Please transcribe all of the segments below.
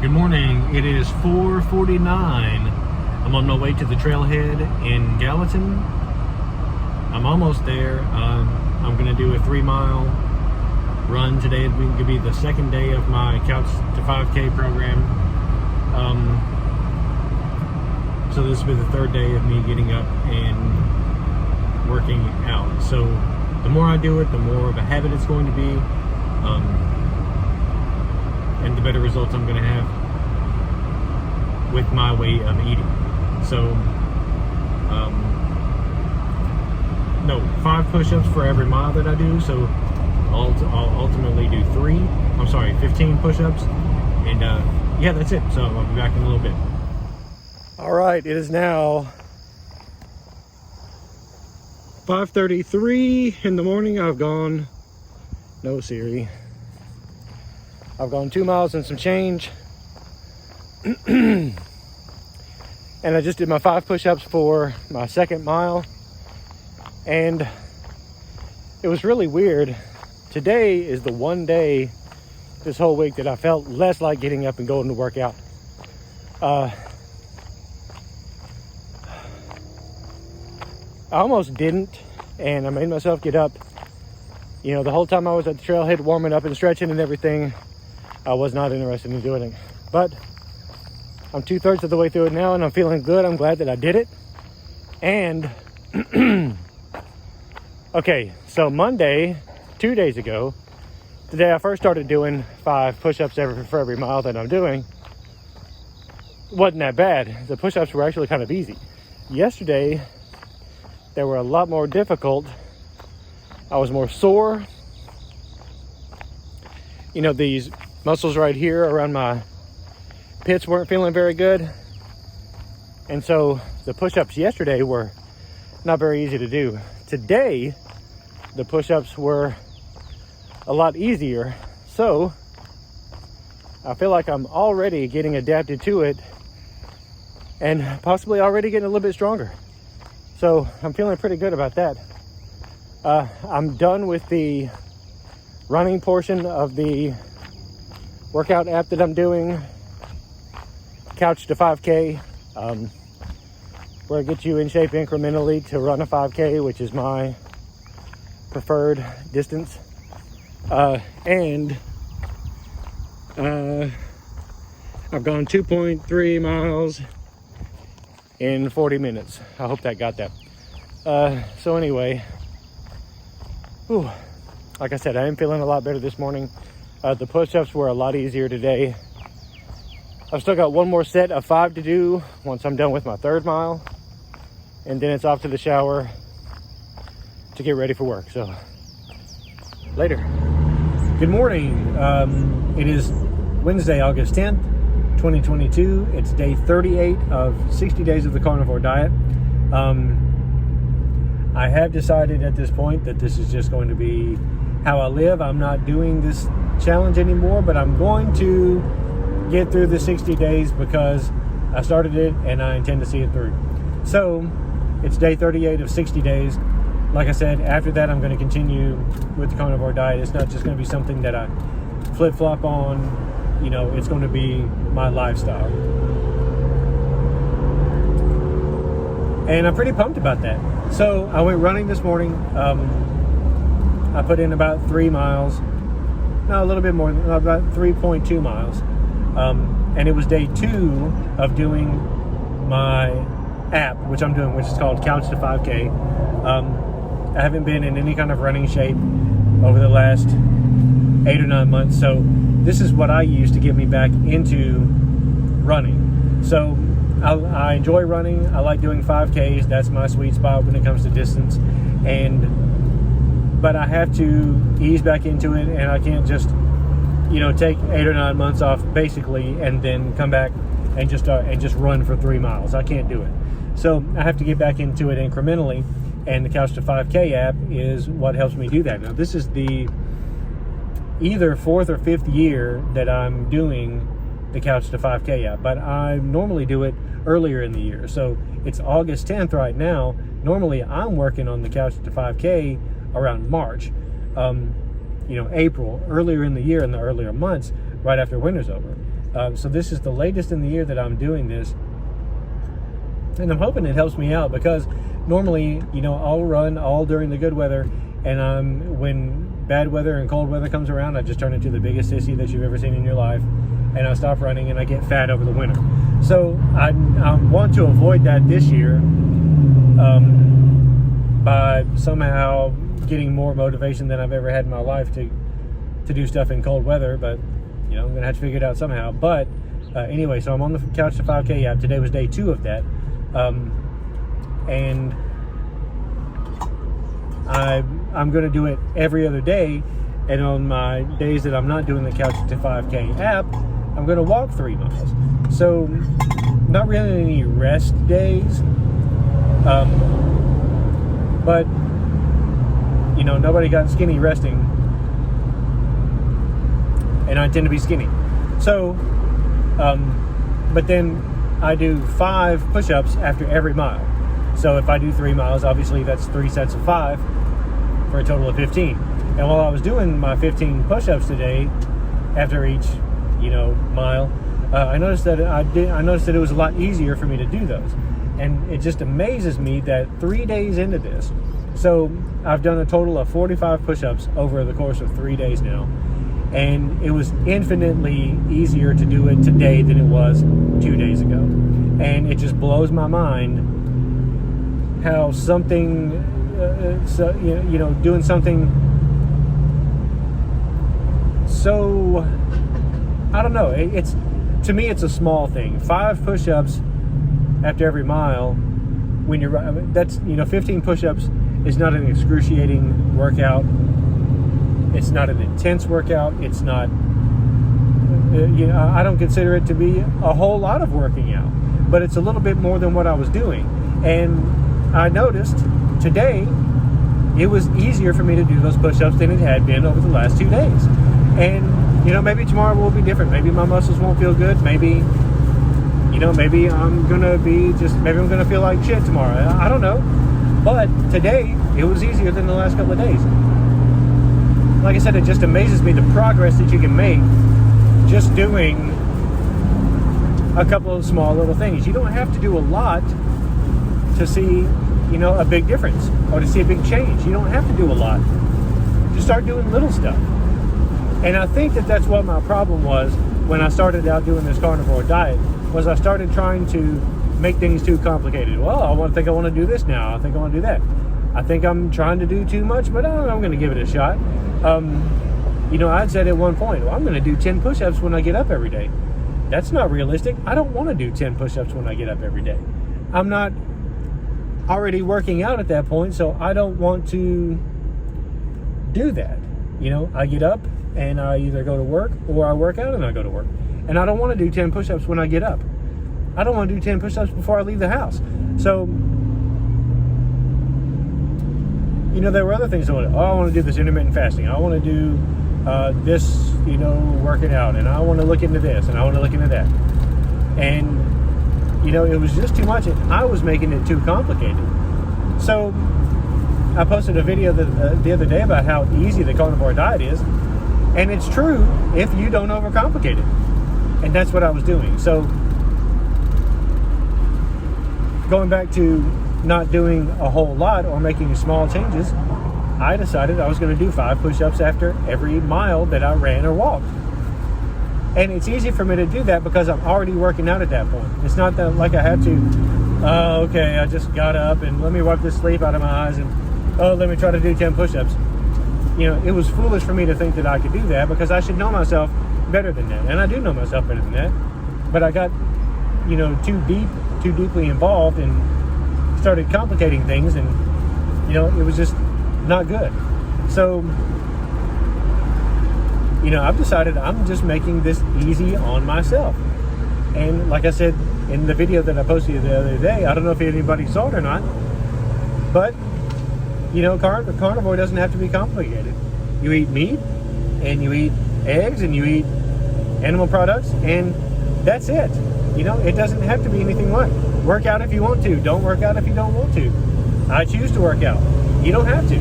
Good morning. It is 4:49. I'm on my way to the trailhead in Gallatin. I'm almost there. I'm going to do a 3-mile run today. It could be the second day of my Couch to 5K program. So this will be the third day of me getting up and working out. So the more I do it, the more of a habit it's going to be. And the better results I'm going to have with my way of eating. So, 5 push-ups for every mile that I do. So I'll ultimately do 15 push-ups. And yeah, that's it. So I'll be back in a little bit. All right, it is now 5:33 in the morning. I've gone, no Siri. I've gone 2 miles and some change. And I just did my 5 push-ups for my second mile. And it was really weird. Today is the one day this whole week that I felt less like getting up and going to work out. I almost didn't, and I made myself get up. You know, the whole time I was at the trailhead warming up and stretching and everything, I was not interested in doing it. But I'm 2/3 of the way through it now, and I'm feeling good. I'm glad that I did it. And okay, so Monday, 2 days ago, the day I first started doing 5 push-ups for every mile that I'm doing, wasn't that bad. The push-ups were actually kind of easy. Yesterday, they were a lot more difficult. I was more sore. You know, these muscles right here around my pits weren't feeling very good. And so the push-ups yesterday were not very easy to do. Today, the push-ups were a lot easier. So I feel like I'm already getting adapted to it and possibly already getting a little bit stronger. So I'm feeling pretty good about that. I'm done with the running portion of the workout app that I'm doing, Couch to 5K, where it gets you in shape incrementally to run a 5K, which is my preferred distance. I've gone 2.3 miles in 40 minutes. I hope that got that. So anyway, like I said, I am feeling a lot better this morning. The push-ups were a lot easier today. I've still got one more set of 5 to do once I'm done with my 3rd mile. And then it's off to the shower to get ready for work. So, later. Good morning. It is Wednesday, August 10th, 2022. It's day 38 of 60 days of the Carnivore diet. I have decided at this point that this is just going to be how I live. I'm not doing this challenge anymore, but I'm going to get through the 60 days because I started it and I intend to see it through. So it's day 38 of 60 days. Like I said, after that I'm going to continue with the Carnivore diet. It's not just going to be something that I flip-flop on. You know, it's going to be my lifestyle. And I'm pretty pumped about that. So I went running this morning. I put in about 3 miles. No, a little bit more, about 3.2 miles. And it was day 2 of doing my app, which I'm doing, which is called Couch to 5K. I haven't been in any kind of running shape over the last 8 or 9 months. So this is what I use to get me back into running. So I enjoy running. I like doing 5Ks. That's my sweet spot when it comes to distance. But I have to ease back into it, and I can't just, take 8 or 9 months off basically, and then come back and just run for 3 miles. I can't do it. So I have to get back into it incrementally, and the Couch to 5K app is what helps me do that. Now, this is the either 4th or 5th year that I'm doing the Couch to 5K app, but I normally do it earlier in the year. So it's August 10th right now. Normally I'm working on the Couch to 5K around March, April, earlier in the year, in the earlier months, right after winter's over. So this is the latest in the year that I'm doing this. And I'm hoping it helps me out, because normally, I'll run all during the good weather, and when bad weather and cold weather comes around, I just turn into the biggest sissy that you've ever seen in your life, and I stop running and I get fat over the winter. So I want to avoid that this year by somehow getting more motivation than I've ever had in my life to do stuff in cold weather. But I'm gonna have to figure it out somehow. But anyway, so I'm on the Couch to 5K app. Today was day 2 of that, and I'm going to do it every other day. And on my days that I'm not doing the Couch to 5K app, I'm going to walk 3 miles. So not really any rest days, but nobody got skinny resting, and I tend to be skinny. So but then I do 5 push-ups after every mile. So if I do 3 miles, obviously that's 3 sets of 5 for a total of 15. And while I was doing my 15 push-ups today, after each, mile, I noticed that it was a lot easier for me to do those. And it just amazes me that 3 days into this, so I've done a total of 45 push-ups over the course of 3 days now. And it was infinitely easier to do it today than it was 2 days ago. And it just blows my mind how something, doing something so, I don't know, to me it's a small thing. 5 push-ups after every mile, when that's 15 push-ups is not an excruciating workout. It's not an intense workout. It's not, I don't consider it to be a whole lot of working out, but it's a little bit more than what I was doing. And I noticed today it was easier for me to do those push-ups than it had been over the last 2 days. And, maybe tomorrow will be different. Maybe my muscles won't feel good. Maybe, maybe I'm going to feel like shit tomorrow. I don't know. But today, it was easier than the last couple of days. Like I said, it just amazes me the progress that you can make just doing a couple of small little things. You don't have to do a lot to see, a big difference or to see a big change. You don't have to do a lot. Just start doing little stuff. And I think that that's what my problem was when I started out doing this carnivore diet, was I started trying to make things too complicated. Well, I want to do this now. I think I want to do that. I think I'm trying to do too much, but I'm going to give it a shot. I'd said at one point, well, I'm going to do 10 push-ups when I get up every day. That's not realistic. I don't want to do 10 push-ups when I get up every day. I'm not already working out at that point, so I don't want to do that. I get up and I either go to work or I work out and I go to work. And I don't want to do 10 push-ups when I get up. I don't want to do 10 push-ups before I leave the house. So, there were other things I wanted. I want to do this intermittent fasting. I want to do this, working out. And I want to look into this and I want to look into that. And, it was just too much. I was making it too complicated. So, I posted a video the other day about how easy the carnivore diet is. And it's true if you don't overcomplicate it. And that's what I was doing. So, going back to not doing a whole lot or making small changes, I decided I was going to do 5 push-ups after every mile that I ran or walked. And it's easy for me to do that because I'm already working out at that point. It's not that like I had to, okay, I just got up and let me wipe the sleep out of my eyes and, let me try to do 10 push-ups. It was foolish for me to think that I could do that because I should know myself better than that. And I do know myself better than that. But I got, too deeply involved and started complicating things, and it was just not good. So I've decided I'm just making this easy on myself. And like I said in the video that I posted the other day, I don't know if anybody saw it or not, but carnivore doesn't have to be complicated. You eat meat and you eat eggs and you eat animal products, and that's it. It doesn't have to be anything like work out if you want to. Don't work out if you don't want to. I choose to work out. You don't have to.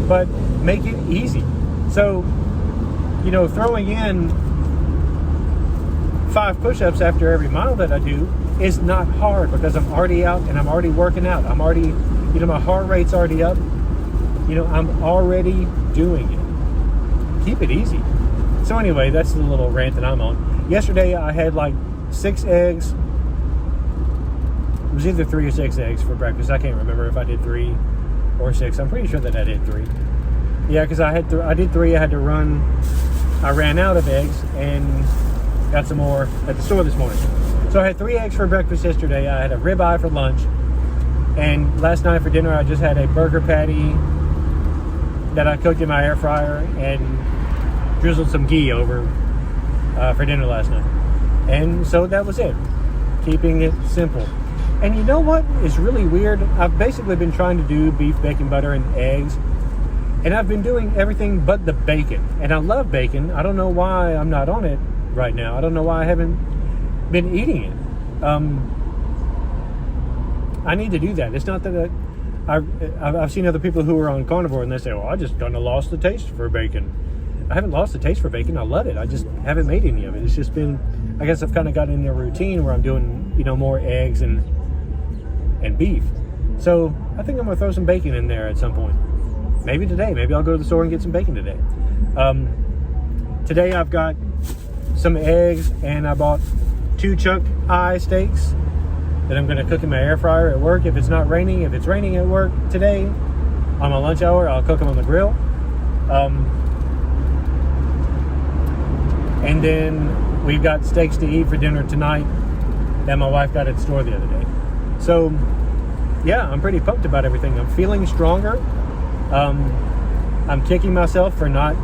But make it easy. So, throwing in 5 push-ups after every mile that I do is not hard because I'm already out and I'm already working out. I'm already, my heart rate's already up. I'm already doing it. Keep it easy. So anyway, that's the little rant that I'm on. Yesterday I had like 6 eggs. It was either 3 or 6 eggs for breakfast. I can't remember if I did 3 or 6. I'm pretty sure that I did 3. Yeah, because I did 3. I had to run. I ran out of eggs and got some more at the store this morning. So I had 3 eggs for breakfast yesterday. I had a ribeye for lunch. And last night for dinner, I just had a burger patty that I cooked in my air fryer and drizzled some ghee over for dinner last night. And so that was it. Keeping it simple. And you know what is really weird? I've basically been trying to do beef, bacon, butter, and eggs. And I've been doing everything but the bacon. And I love bacon. I don't know why I'm not on it right now. I don't know why I haven't been eating it. I need to do that. It's not that I've seen other people who are on Carnivore and they say, well, I just kind of lost the taste for bacon. I haven't lost the taste for bacon. I love it. I just haven't made any of it. It's just been, I guess I've kind of gotten in a routine where I'm doing, more eggs and beef. So I think I'm going to throw some bacon in there at some point. Maybe today. Maybe I'll go to the store and get some bacon today. Today I've got some eggs and I bought 2 chuck eye steaks that I'm going to cook in my air fryer at work if it's not raining. If it's raining at work today on my lunch hour, I'll cook them on the grill. And then we've got steaks to eat for dinner tonight that my wife got at the store the other day. So yeah, I'm pretty pumped about everything. I'm feeling stronger. I'm kicking myself for not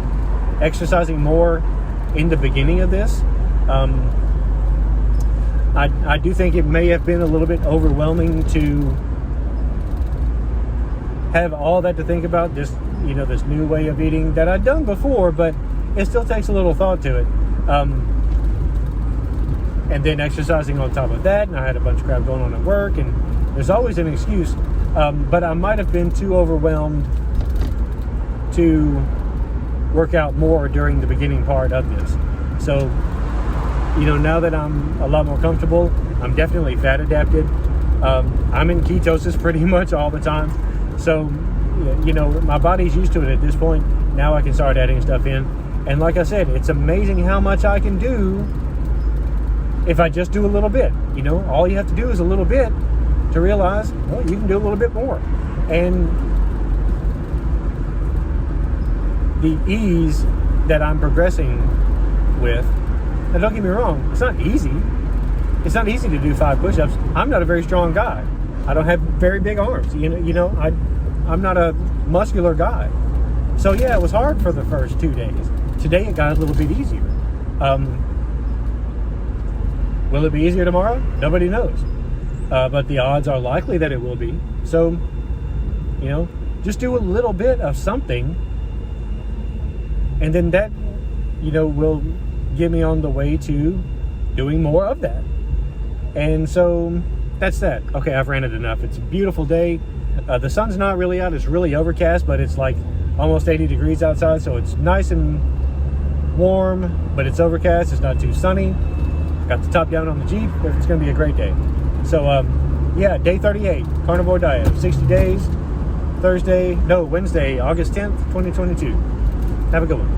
exercising more in the beginning of this. I do think it may have been a little bit overwhelming to have all that to think about, this new way of eating that I'd done before, but it still takes a little thought to it. And then exercising on top of that, and I had a bunch of crap going on at work, and there's always an excuse, but I might have been too overwhelmed to work out more during the beginning part of this. So, now that I'm a lot more comfortable, I'm definitely fat adapted. I'm in ketosis pretty much all the time. So, my body's used to it at this point. Now I can start adding stuff in. And like I said, it's amazing how much I can do if I just do a little bit. All you have to do is a little bit to realize, well, you can do a little bit more. And the ease that I'm progressing with, now don't get me wrong, it's not easy. It's not easy to do 5 push-ups. I'm not a very strong guy. I don't have very big arms. I'm not a muscular guy. So yeah, it was hard for the first 2 days. Today it got a little bit easier. Will it be easier tomorrow? Nobody knows. But the odds are likely that it will be. So, just do a little bit of something, and then that, will get me on the way to doing more of that. And so that's that. Okay, I've ranted enough. It's a beautiful day. The sun's not really out. It's really overcast, but it's like almost 80 degrees outside, so it's nice and warm, but it's overcast. It's not too sunny. Got the top down on the Jeep. It's going to be a great day. So, yeah, day 38, Carnivore Diet, 60 days, Wednesday, August 10th, 2022. Have a good one.